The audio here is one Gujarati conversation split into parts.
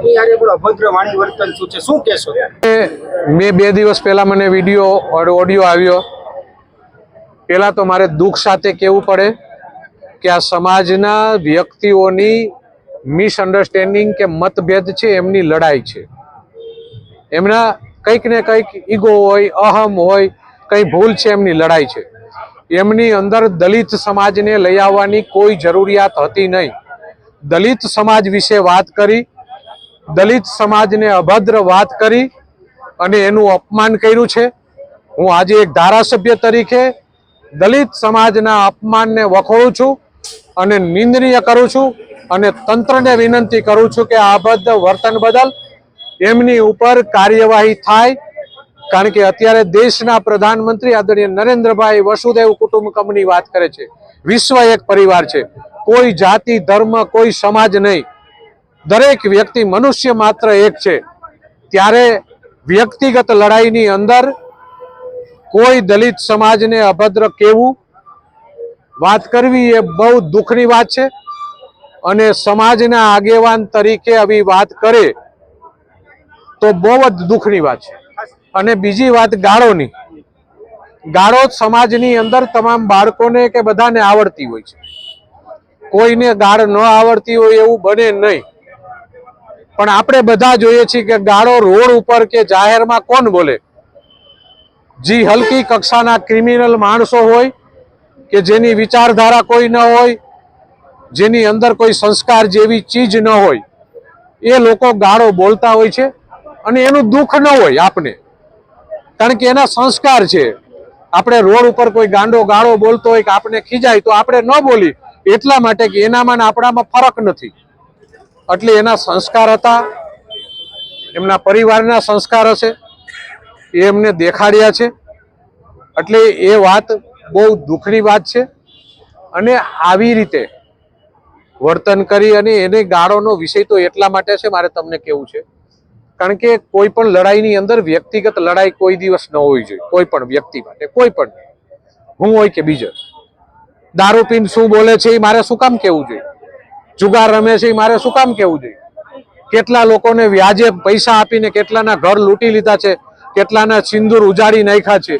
આપની યારે પણ અભદ્ર વાણી વર્તન શું છે, શું કહેશો? મેં 2 દિવસ પહેલા મને વિડીયો ઓડિયો આવ્યો. પહેલા તો મારે દુઃખ સાથે કહેવું પડે કે આ સમાજના વ્યક્તિઓની મિસઅન્ડરસ્ટેન્ડિંગ કે મતભેદ છે, એમની લડાઈ છે. એમના કંઈક ને કંઈક ઈગો હોય, અહમ હોય, કંઈ ભૂલ છે, એમની લડાઈ છે. એમની અંદર દલિત સમાજને લઈ આવવાની કોઈ જરૂરિયાત હતી નહીં. દલિત સમાજ વિશે વાત કરી, દલિત સમાજને અભદ્ર વાત કરી અને એનું અપમાન કર્યું છે. હું આજે એક ધારાસભ્ય તરીકે દલિત સમાજના અપમાનને વખોડું છું અને નિંદનીય કરું છું અને તંત્રને વિનંતી કરું છું કે આ અભદ્ર વર્તન બદલ એમની ઉપર કાર્યવાહી થાય. કારણ કે અત્યારે દેશના પ્રધાનમંત્રી આદરણીય નરેન્દ્રભાઈ વસુદેવ કુટુંબકમની વાત કરે છે. વિશ્વ એક પરિવાર છે, કોઈ જાતિ ધર્મ કોઈ સમાજ નહીં, દરેક વ્યક્તિ મનુષ્ય માત્ર એક છે. ત્યારે વ્યક્તિગત લડાઈની અંદર કોઈ દલિત સમાજને અભદ્ર કહેવું, વાત કરવી એ બહુ દુઃખની વાત છે. અને સમાજના આગેવાન તરીકે આવી વાત કરે તો બહુ જ દુઃખની વાત છે. અને બીજી વાત ગાળોની. ગાળો સમાજની અંદર તમામ બાળકોને કે બધાને આવડતી હોય છે. કોઈને ગાળ ન આવડતી હોય એવું બને નહીં. પણ આપણે બધા જોઈએ છીએ કે ગાળો રોડ ઉપર કે જાહેરમાં કોણ બોલે? જી હલકી કક્ષાના ક્રિમિનલ માણસો હોય કે જેની વિચારધારા કોઈ ન હોય, જેની અંદર કોઈ સંસ્કાર જેવી ચીજ ન હોય, એ લોકો ગાળો બોલતા હોય છે. અને એનું દુઃખ ન હોય આપને, કારણ કે એના સંસ્કાર છે. આપણે રોડ ઉપર કોઈ ગાંડો ગાળો બોલતો હોય કે આપણે ખીજાય તો આપણે ન બોલી, એટલા માટે કે એનામાં ને આપણામાં ફરક નથી. એટલે એના સંસ્કાર હતા, એમના પરિવારના સંસ્કાર હશે, એ એમને દેખાડ્યા છે. એટલે એ વાત બહુ દુઃખની વાત છે. અને આવી રીતે વર્તન કરી અને એને ગાળોનો વિષય તો એટલા માટે છે, મારે તમને કહેવું છે, કારણ કે કોઈ પણ લડાઈની અંદર વ્યક્તિગત લડાઈ કોઈ દિવસ ન હોવી જોઈએ. કોઈ પણ વ્યક્તિ માટે, કોઈ પણ, હું હોય કે બીજો. દારૂ પીને શું બોલે છે એ મારે શું કામ કહેવું જોઈએ? જુગાર રમે છે એ મારે શું કામ કહેવું જોઈએ? કેટલા લોકોને વ્યાજે પૈસા આપીને કેટલાના ઘર લૂંટી લીધા છે, કેટલાના સિંદૂર ઉજાડી નાખ્યા છે.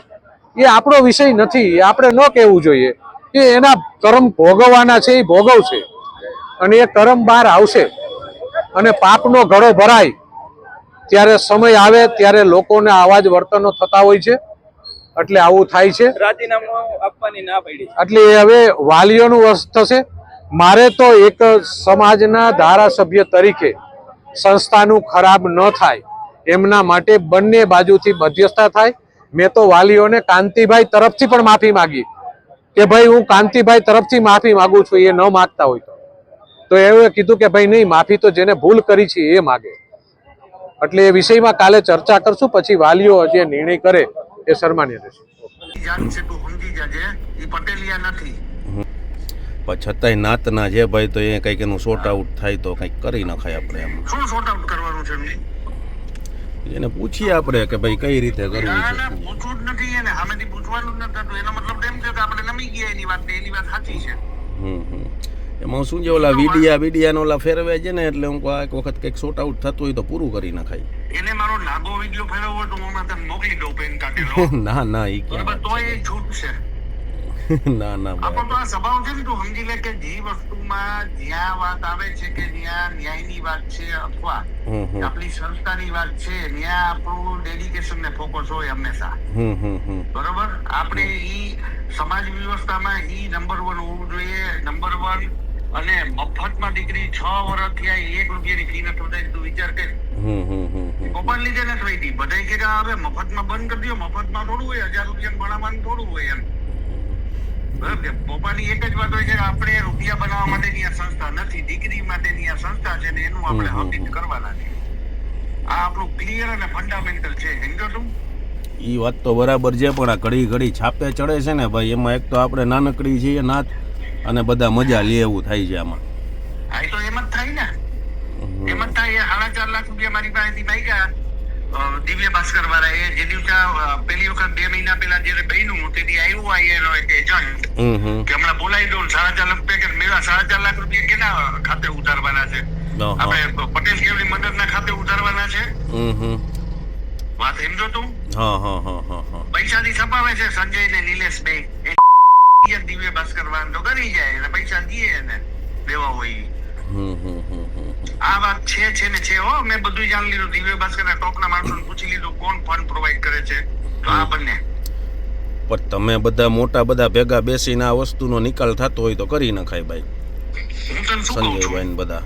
એ આપણો વિષય નથી, એ આપણે ન કહેવું જોઈએ. એ એના કર્મ ભોગવવાના છે, એ ભોગવશે અને એ કર્મ બહાર આવશે. અને પાપનો ઘડો ભરાય ત્યારે સમય આવે ત્યારે લોકોને આવા જ વર્તનો થતા હોય છે. એટલે આવું થાય છે. રાજીનામું આપવાની ના પડી. એટલે હવે વાલીઓનું વશ થશે. મારે તો એક સમાજના ધારાસભ્ય તરીકે સંસ્થાનું ખરાબ ન થાય એમના માટે બંને બાજુથી મધ્યસ્થતા થાય. મેં તો વાલીઓને કાંતિભાઈ તરફથી પણ માફી માંગી કે ભાઈ હું કાંતિભાઈ તરફથી માફી માંગુ છું. એ ન માગતા હોય તો એવું કીધું કે ભાઈ નહીં, માફી તો જેને ભૂલ કરી છે એ માગે. એટલે એ વિષયમાં કાલે ચર્ચા કરશું, પછી વાલીઓ જે નિર્ણય કરે એ સન્માન્ય રહેશે. છતાંય નાતના છે ભાઈ, તો એ કંઈક એનું શોર્ટ આઉટ થાય તો કંઈક કરી નખાય. આપણે એમ શું શોર્ટ આઉટ કરવાનું છે? એને પૂછીએ આપણે કે ભાઈ કઈ રીતે કરવું છે. પૂછવું જ નથી એને, સામેથી પૂછવાનું જ નથી. એનો મતલબ એમ છે કે આપણે નમી ગયા એની વાત સાચી છે. એમાં શું છે, ઓલા વિડિયાનો ઓલા ફેરવે છે ને, એટલે હું એક વખત કંઈક શોર્ટ આઉટ થતું હોય તો પૂરું કરી નખાય. એને મારો નાગો વિડિયો ફેરવ્યો હોય તો હું તમને મોકલી દઉં પેન કાઢેલો. ના એ ક્યાં તો એ છૂટ છે. ના આપણ તો આ સ્વભાવ છે ને, તું સમજી લે કે જે વસ્તુમાં જ્યાં વાત આવે છે કે જ્યાં ન્યાયની વાત છે અથવા આપણી સંસ્થાની વાત છે, ત્યાં આપણું ડેડિકેશન ને ફોકસ હોય હંમેશા. બરોબર? આપણે ઈ સમાજ વ્યવસ્થામાં ઈ નંબર 1 હોવું જોઈએ. નંબર 1. અને મફતમાં દીકરી 6 વર્ષ થયા, 1 રૂપિયાની ફી નથી વધારી. તું વિચાર કર. કોપન લીધે નથી વધી. બધા કે હવે મફતમાં બંધ કરી દો. મફતમાં થોડું હોય, 1000 રૂપિયા ભણાવવાનું થોડું હોય એમ. પોપાની એક જ વાત હોય છે કે આપણે રૂપિયા બનાવવા માટેની આ સંસ્થા નથી, દીકરી માટેની આ સંસ્થા છે ને એનું આપણે હકીકત કરવાના છે. આ આપણું ક્લિયર અને ફંડામેન્ટલ છે. સમજો તું? ઈ વાત તો બરાબર છે, પણ આ ઘડી છાપે ચડે છે ને ભાઈ, એમાં એક તો આપણે નાનકડી છીએ નાત અને બધા મજા લે એવું થાય છે આમાં. હા, તો એમ જ થાય ને, એમ જ થાય. 4.5 લાખ રૂપિયા મારી પાસેથી માગ્યા દિવ્ય ભાસ્કર વાળા. એ જે દિવસે પહેલી વખત 2 મહિના પહેલા જયારે બન્યું તેથી આવ્યું એનો એક એજન્ટ કે હમણાં બોલાવી દઉં 4.5 લાખ રૂપિયા મેળવા. 4.5 લાખ રૂપિયા કેના ખાતે ઉતારવાના છે? આપણે પટેલ કેવની મદદના ખાતે વાત સમજો તું? હા. પૈસાથી છપાવે છે સંજય ને નિલેશ બે દિવ્ય ભાસ્કર વાંધો કરી જાય અને પૈસા દઈએ એને દેવા હોય ઈ. આ વાત છે ને છે હો. મેં બધું જાણી લીધું. દિવ્ય ભાસ્કર ના ટોપના માણસોને પૂછી લીધું કોણ ફંડ પ્રોવાઈડ કરે છે. તો આ બંને પણ તમે બધા મોટા બધા ભેગા બેસીને આ વસ્તુનો નિકાલ થતો હોય તો કરી નખાય ભાઈ. હું તને શું કહું છું? સંજયભાઈ ને બધા.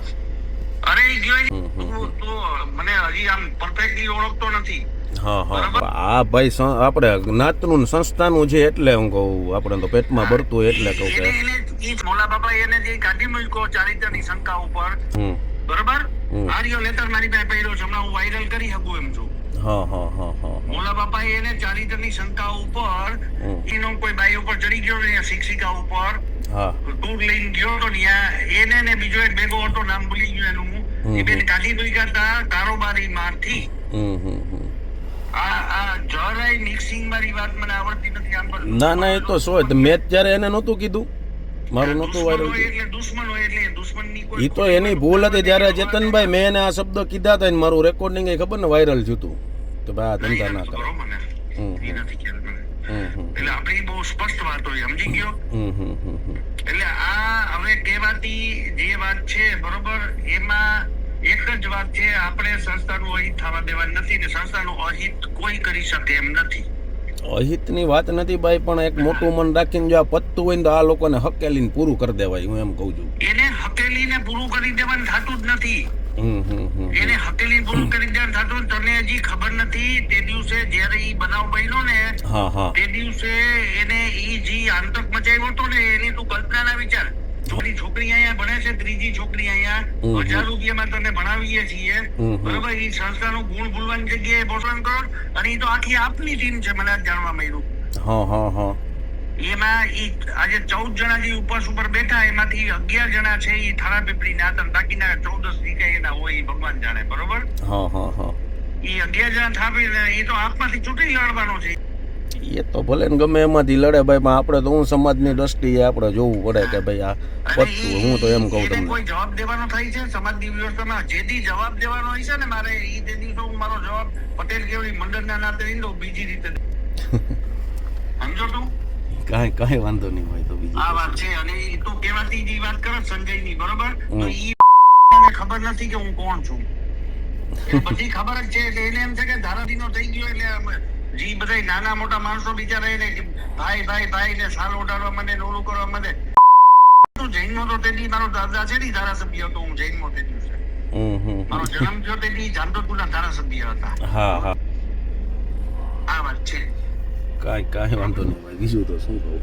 અરે ઈ ગયો તો મને હજી આમ પરફેક્ટલી ઓળખતો નથી. હા આ ભાઈ આપણે જ્ઞાતનું ને સંસ્થાનું છે એટલે હું કહું. આપણે તો પેટમાં ભરતું હોય એટલે કહું કે ઈ મોલા બાબા એને જે કાઢી મૂક્યો ચારિત્રની શંકા ઉપર, બરોબર? આર્યો લેટર મારી પાસે પડ્યો છે, હમણાં હું વાયરલ કરી શકું એમ છું. હા. મોલા બાપાએ એને ચારિત્રની શંકા ઉપર એનો કોઈ બાઈ ઉપર ચડી ગયો ને શિક્ષિકા ઉપર ટૂર લઈને ગયો તો એને ને બીજો એક ભેગો હતો, નામ ભૂલી ગયો એનું, એ બેન કાઢી મૂક્યા હતા કારોબારી માંથી. આ જરાય મિક્સિંગ વાળી વાત મને આવડતી નથી. આમ પર ના એ તો સો મેં ત્યારે એને નહોતું કીધું, મારું નહોતું વાયરલ. એટલે દુશ્મન હોય એટલે દુશ્મનની કોઈ ઈ તો એની ભૂલ હતી. જ્યારે ચેતનભાઈ મેં એને આ શબ્દ કીધા હતા ને મારું રેકોર્ડિંગ એ ખબર ને વાયરલ થયું હતું કે ભાઈ આ ધંધા ના કરે. એ નથી ખ્યાલ મને. એટલે આપણી બહુ સ્પષ્ટ વાત હોય, સમજી ગયો? એટલે આ હવે કહેવાતી જે વાત છે, બરોબર, એમાં એક જ વાત છે, આપણે સંસ્થાનું અહિત થવા દેવાનું નથી ને સંસ્થાનું અહિત કોઈ કરી શકે એમ નથી. અહિતની વાત નથી ભાઈ, પણ એક મોટું મન રાખીને જો આ પત્તું હોય ને તો આ લોકોને હકેલીને પૂરું કરી દેવાય, હું એમ કહું છું. એને હકેલીને પૂરું કરી દેવાનું થતું જ નથી. એને હકેલી પૂરું કરી દેવાનું થતું. તને હજી ખબર નથી, તે દિવસે જયારે ઈ બનાવ બન્યો ને તે દિવસે એને ઈ જે આતંક મચાવ્યો હતો ને એની તું કલ્પના ના વિચાર. છોકરી અહીંયા ભણે છે, ત્રીજી છોકરી અહીંયા 1000 રૂપિયામાં તને ભણાવીએ છીએ, બરોબર? ઈ સંસ્થાનું ગુણ ભૂલવાની જગ્યાએ પોષણ કરો અને ઈ તો આખી આપની ટીમ છે, મને જાણવા મળ્યું. એમાં ઈ આજે 14 જણા જે ઉપવાસ ઉપર બેઠા એમાંથી 11 જણા છે ઈ થાળા પીપળી ના હતા, બાકીના 14 દીકરા એના હોય, ભગવાન જાણે, બરોબર? ઈ 11 જણા થાપી એ તો આપમાંથી ચૂંટણી લડવાનો છે. એ તો ભલે ને ગમે એમાંથી લડે ભાઈ, પણ આપણે તો હું સમાજની દ્રષ્ટિએ આપણે જોવું પડે કે ભાઈ આ પત્તું. હું તો એમ કહું તમને કોઈ જવાબ દેવાનો થાય છે સમાજની વ્યવસ્થામાં. જેથી જવાબ દેવાનો હોય છે ને મારે ઈ તે દિવસે હું મારો જવાબ પટેલ કેવડી મંડળના નાતે લીધો, બીજી રીતે સમજો તું? કાંઈ વાંધો નહીં હોય તો બીજી આ વાત છે. અને ઈ તો કહેવાતી જે વાત કરે સંજયની, બરોબર? તો ઈ ખબર નથી કે હું કોણ છું. બધી ખબર જ છે. એટલે એને એમ છે કે ધારાધીનો થઈ ગયો એટલે જી બધા નાના મોટા માણસો બિચારા એને ભાઈ ને સાલ ઓઢાડવા માંડે, નોરું કરવા માંડે. તું જૈનનો તો તેની મારો દાદા છે ને ધારાસભ્ય હતો. હું જૈનનો તે દિવસે મારો જન્મ થયો તેની જામજોધપુરના ધારાસભ્ય હતા. આ વાત છે. કાંઈ વાંધો નહીં ભાઈ, બીજું તો શું કહું.